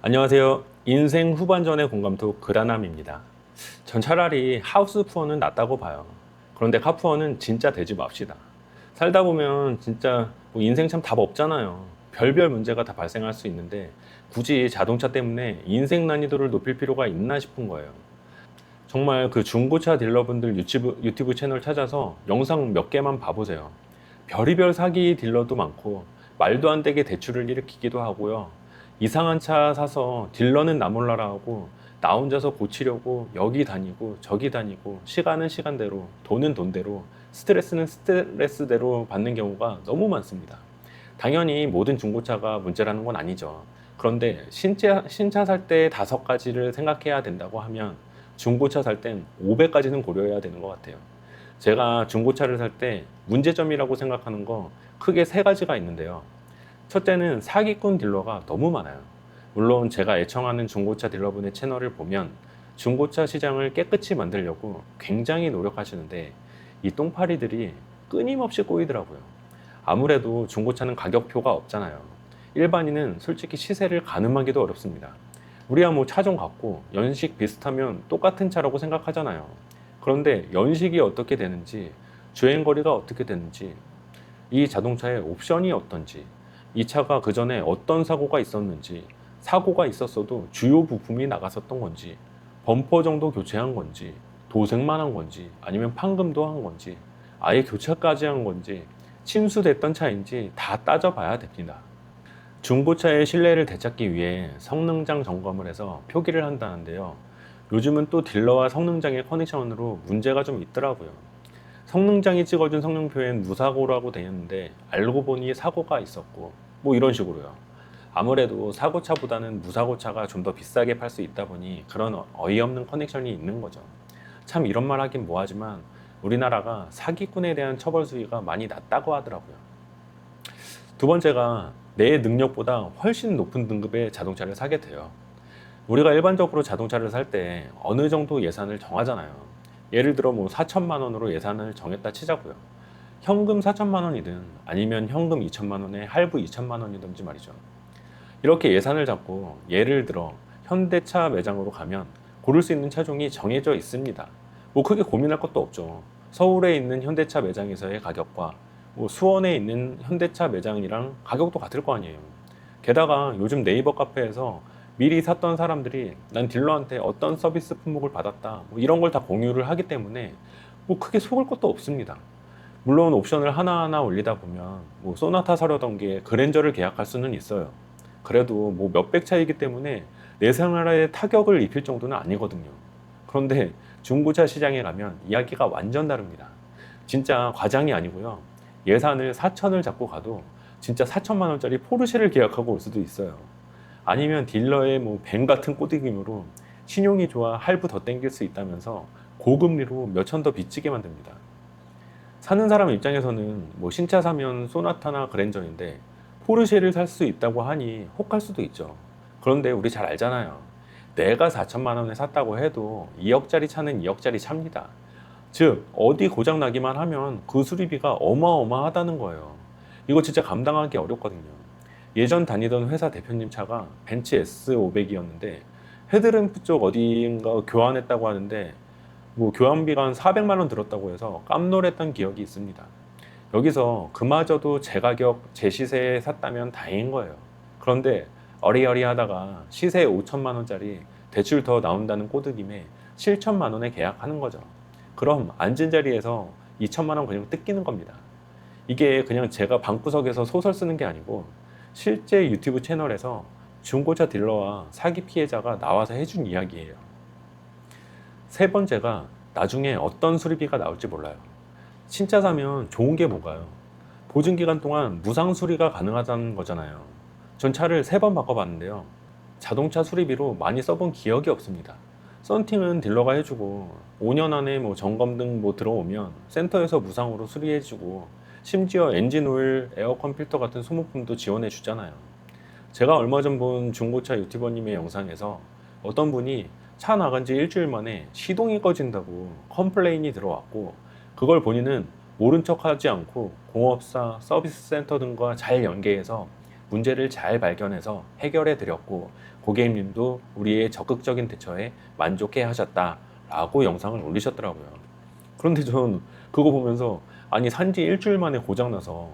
안녕하세요. 인생 후반전의 공감토 그라남입니다. 전 차라리 하우스 푸어는 낫다고 봐요. 그런데 카푸어는 진짜 되지 맙시다. 살다 보면 진짜 뭐 인생 참 답 없잖아요. 별별 문제가 다 발생할 수 있는데 굳이 자동차 때문에 인생 난이도를 높일 필요가 있나 싶은 거예요. 정말 그 중고차 딜러분들 유튜브 채널 찾아서 영상 몇 개만 봐보세요. 별의별 사기 딜러도 많고 말도 안 되게 대출을 일으키기도 하고요. 이상한 차 사서 딜러는 나 몰라라 하고 나 혼자서 고치려고 여기 다니고 저기 다니고 시간은 시간대로 돈은 돈대로 스트레스는 스트레스대로 받는 경우가 너무 많습니다. 당연히 모든 중고차가 문제라는 건 아니죠. 그런데 신차 살 때 5가지를 생각해야 된다고 하면 중고차 살 땐 500가지는 고려해야 되는 것 같아요. 제가 중고차를 살 때 문제점이라고 생각하는 거 크게 3가지가 있는데요. 첫째는 사기꾼 딜러가 너무 많아요. 물론 제가 애청하는 중고차 딜러분의 채널을 보면 중고차 시장을 깨끗이 만들려고 굉장히 노력하시는데 이 똥파리들이 끊임없이 꼬이더라고요. 아무래도 중고차는 가격표가 없잖아요. 일반인은 솔직히 시세를 가늠하기도 어렵습니다. 우리야 뭐 차 좀 갖고 연식 비슷하면 똑같은 차라고 생각하잖아요. 그런데 연식이 어떻게 되는지, 주행거리가 어떻게 되는지, 이 자동차의 옵션이 어떤지, 이 차가 그 전에 어떤 사고가 있었는지, 사고가 있었어도 주요 부품이 나갔었던 건지, 범퍼 정도 교체한 건지, 도색만 한 건지, 아니면 판금도 한 건지, 아예 교체까지 한 건지, 침수됐던 차인지 다 따져봐야 됩니다. 중고차의 신뢰를 되찾기 위해 성능장 점검을 해서 표기를 한다는데요. 요즘은 또 딜러와 성능장의 커넥션으로 문제가 좀 있더라고요. 성능장이 찍어준 성능표엔 무사고라고 되어 있는데 알고 보니 사고가 있었고 뭐 이런 식으로요. 아무래도 사고차보다는 무사고차가 좀 더 비싸게 팔 수 있다 보니 그런 어이없는 커넥션이 있는 거죠. 참 이런 말 하긴 뭐하지만 우리나라가 사기꾼에 대한 처벌 수위가 많이 낮다고 하더라고요. 두 번째가 내 능력보다 훨씬 높은 등급의 자동차를 사게 돼요. 우리가 일반적으로 자동차를 살 때 어느 정도 예산을 정하잖아요. 예를 들어 뭐 4천만 원으로 예산을 정했다 치자고요. 현금 4천만 원이든 아니면 현금 2천만 원에 할부 2천만 원이든지 말이죠. 이렇게 예산을 잡고 예를 들어 현대차 매장으로 가면 고를 수 있는 차종이 정해져 있습니다. 뭐 크게 고민할 것도 없죠. 서울에 있는 현대차 매장에서의 가격과 뭐 수원에 있는 현대차 매장이랑 가격도 같을 거 아니에요. 게다가 요즘 네이버 카페에서 미리 샀던 사람들이 난 딜러한테 어떤 서비스 품목을 받았다 뭐 이런 걸 다 공유를 하기 때문에 뭐 크게 속을 것도 없습니다. 물론 옵션을 하나하나 올리다 보면 뭐 소나타 사려던 게 그랜저를 계약할 수는 있어요. 그래도 뭐 몇백 차이기 때문에 내 생활에 타격을 입힐 정도는 아니거든요. 그런데 중고차 시장에 가면 이야기가 완전 다릅니다. 진짜 과장이 아니고요. 예산을 4천을 잡고 가도 진짜 4천만 원짜리 포르쉐를 계약하고 올 수도 있어요. 아니면 딜러의 뭐 뱀 같은 꼬드김으로 신용이 좋아 할부 더 땡길 수 있다면서 고금리로 몇천 더 빚지게 만듭니다. 사는 사람 입장에서는 뭐 신차 사면 소나타나 그랜저인데 포르쉐를 살 수 있다고 하니 혹할 수도 있죠. 그런데 우리 잘 알잖아요. 내가 4천만 원에 샀다고 해도 2억짜리 차는 2억짜리 차입니다. 즉 어디 고장 나기만 하면 그 수리비가 어마어마하다는 거예요. 이거 진짜 감당하기 어렵거든요. 예전 다니던 회사 대표님 차가 벤츠 S500이었는데 헤드램프 쪽 어디인가 교환했다고 하는데 뭐 교환비가 한 400만 원 들었다고 해서 깜놀했던 기억이 있습니다. 여기서 그마저도 제 가격, 제 시세에 샀다면 다행인 거예요. 그런데 어리어리하다가 시세 5천만 원짜리 대출 더 나온다는 꼬드김에 7천만 원에 계약하는 거죠. 그럼 앉은 자리에서 2천만 원 그냥 뜯기는 겁니다. 이게 그냥 제가 방구석에서 소설 쓰는 게 아니고 실제 유튜브 채널에서 중고차 딜러와 사기 피해자가 나와서 해준 이야기예요. 세 번째가 나중에 어떤 수리비가 나올지 몰라요. 신차 사면 좋은 게 뭐가요? 보증 기간 동안 무상 수리가 가능하다는 거잖아요. 전 차를 3번 바꿔봤는데요. 자동차 수리비로 많이 써본 기억이 없습니다. 썬팅은 딜러가 해주고 5년 안에 뭐 점검 등 뭐 들어오면 센터에서 무상으로 수리해주고 심지어 엔진 오일, 에어컨 필터 같은 소모품도 지원해 주잖아요. 제가 얼마 전 본 중고차 유튜버님의 영상에서 어떤 분이 차 나간 지 일주일 만에 시동이 꺼진다고 컴플레인이 들어왔고 그걸 본인은 모른 척 하지 않고 공업사, 서비스 센터 등과 잘 연계해서 문제를 잘 발견해서 해결해 드렸고 고객님도 우리의 적극적인 대처에 만족해 하셨다라고 영상을 올리셨더라고요. 그런데 전 그거 보면서 아니 산지 일주일 만에 고장나서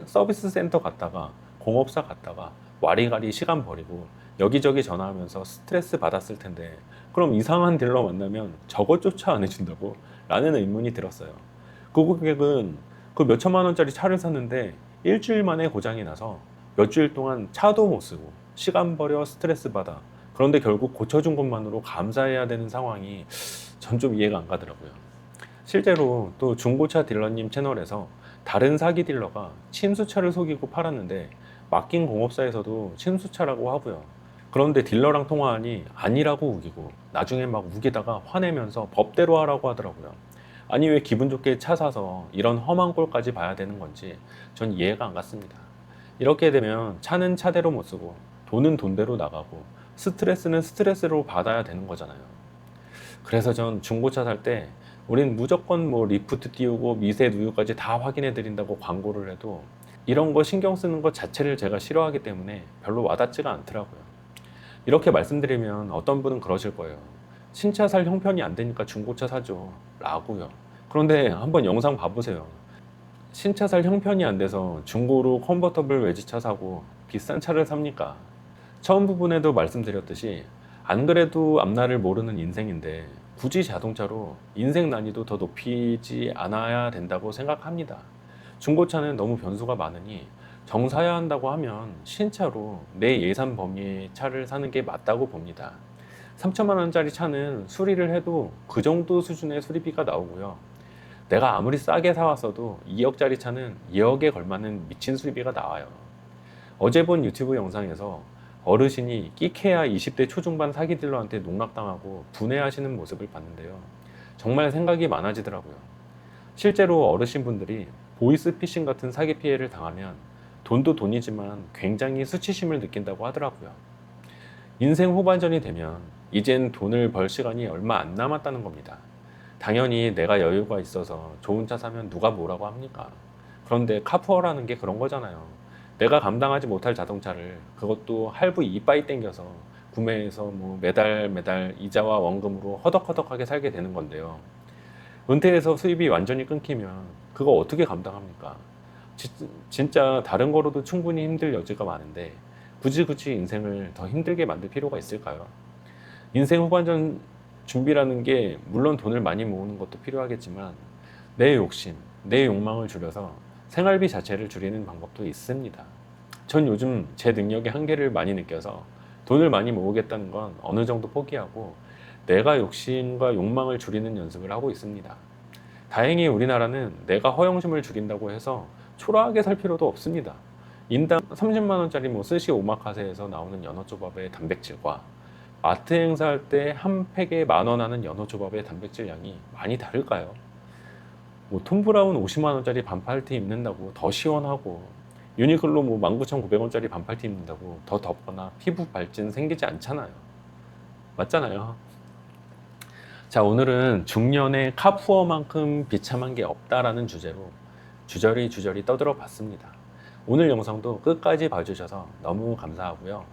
서비스 센터 갔다가 공업사 갔다가 와리가리 시간 버리고 여기저기 전화하면서 스트레스 받았을 텐데 그럼 이상한 딜러 만나면 저것조차 안 해준다고? 라는 의문이 들었어요. 그 고객은 그 몇천만 원짜리 차를 샀는데 일주일 만에 고장이 나서 몇 주일 동안 차도 못 쓰고 시간 버려 스트레스 받아. 그런데 결국 고쳐준 것만으로 감사해야 되는 상황이 전 좀 이해가 안 가더라고요. 실제로 또 중고차 딜러님 채널에서 다른 사기 딜러가 침수차를 속이고 팔았는데 맡긴 공업사에서도 침수차라고 하고요. 그런데 딜러랑 통화하니 아니라고 우기고 나중에 막 우기다가 화내면서 법대로 하라고 하더라고요. 아니 왜 기분 좋게 차 사서 이런 험한 꼴까지 봐야 되는 건지 전 이해가 안 갔습니다. 이렇게 되면 차는 차대로 못 쓰고 돈은 돈대로 나가고 스트레스는 스트레스로 받아야 되는 거잖아요. 그래서 전 중고차 살 때 우린 무조건 뭐 리프트 띄우고 미세 누유까지 다 확인해 드린다고 광고를 해도 이런 거 신경 쓰는 것 자체를 제가 싫어하기 때문에 별로 와닿지가 않더라고요. 이렇게 말씀드리면 어떤 분은 그러실 거예요. 신차 살 형편이 안 되니까 중고차 사죠 라고요. 그런데 한번 영상 봐보세요. 신차 살 형편이 안 돼서 중고로 컨버터블 외제차 사고 비싼 차를 삽니까? 처음 부분에도 말씀드렸듯이 안 그래도 앞날을 모르는 인생인데 굳이 자동차로 인생 난이도 더 높이지 않아야 된다고 생각합니다. 중고차는 너무 변수가 많으니 정사야 한다고 하면 신차로 내 예산 범위의 차를 사는 게 맞다고 봅니다. 3천만 원짜리 차는 수리를 해도 그 정도 수준의 수리비가 나오고요. 내가 아무리 싸게 사왔어도 2억짜리 차는 2억에 걸맞는 미친 수리비가 나와요. 어제 본 유튜브 영상에서 어르신이 끼케야 20대 초중반 사기 딜러한테 농락당하고 분해하시는 모습을 봤는데요. 정말 생각이 많아지더라고요. 실제로 어르신분들이 보이스피싱 같은 사기 피해를 당하면 돈도 돈이지만 굉장히 수치심을 느낀다고 하더라고요. 인생 후반전이 되면 이젠 돈을 벌 시간이 얼마 안 남았다는 겁니다. 당연히 내가 여유가 있어서 좋은 차 사면 누가 뭐라고 합니까? 그런데 카푸어라는 게 그런 거잖아요. 내가 감당하지 못할 자동차를 그것도 할부 이빠이 땡겨서 구매해서 뭐 매달 이자와 원금으로 허덕허덕하게 살게 되는 건데요. 은퇴해서 수입이 완전히 끊기면 그거 어떻게 감당합니까? 진짜 다른 거로도 충분히 힘들 여지가 많은데 굳이 인생을 더 힘들게 만들 필요가 있을까요? 인생 후반전 준비라는 게 물론 돈을 많이 모으는 것도 필요하겠지만 내 욕심, 내 욕망을 줄여서 생활비 자체를 줄이는 방법도 있습니다. 전 요즘 제 능력의 한계를 많이 느껴서 돈을 많이 모으겠다는 건 어느 정도 포기하고 내가 욕심과 욕망을 줄이는 연습을 하고 있습니다. 다행히 우리나라는 내가 허영심을 죽인다고 해서 초라하게 살 필요도 없습니다. 인당 30만 원짜리 뭐 스시 오마카세에서 나오는 연어조밥의 단백질과 마트 행사할 때 한 팩에 10,000원 하는 연어조밥의 단백질 양이 많이 다를까요? 뭐 톰브라운 50만 원짜리 반팔티 입는다고 더 시원하고 유니클로 뭐 19,900원짜리 반팔티 입는다고 더 덥거나 피부 발진 생기지 않잖아요. 맞잖아요. 자, 오늘은 중년의 카푸어만큼 비참한 게 없다라는 주제로 주저리 떠들어 봤습니다. 오늘 영상도 끝까지 봐주셔서 너무 감사하고요.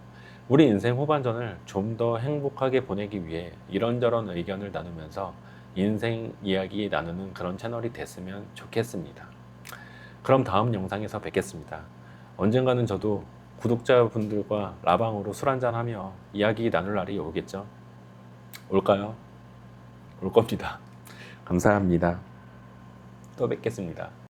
우리 인생 후반전을 좀 더 행복하게 보내기 위해 이런저런 의견을 나누면서 인생 이야기 나누는 그런 채널이 됐으면 좋겠습니다. 그럼 다음 영상에서 뵙겠습니다. 언젠가는 저도 구독자분들과 라방으로 술 한잔하며 이야기 나눌 날이 오겠죠? 올까요? 올 겁니다. 감사합니다. 또 뵙겠습니다.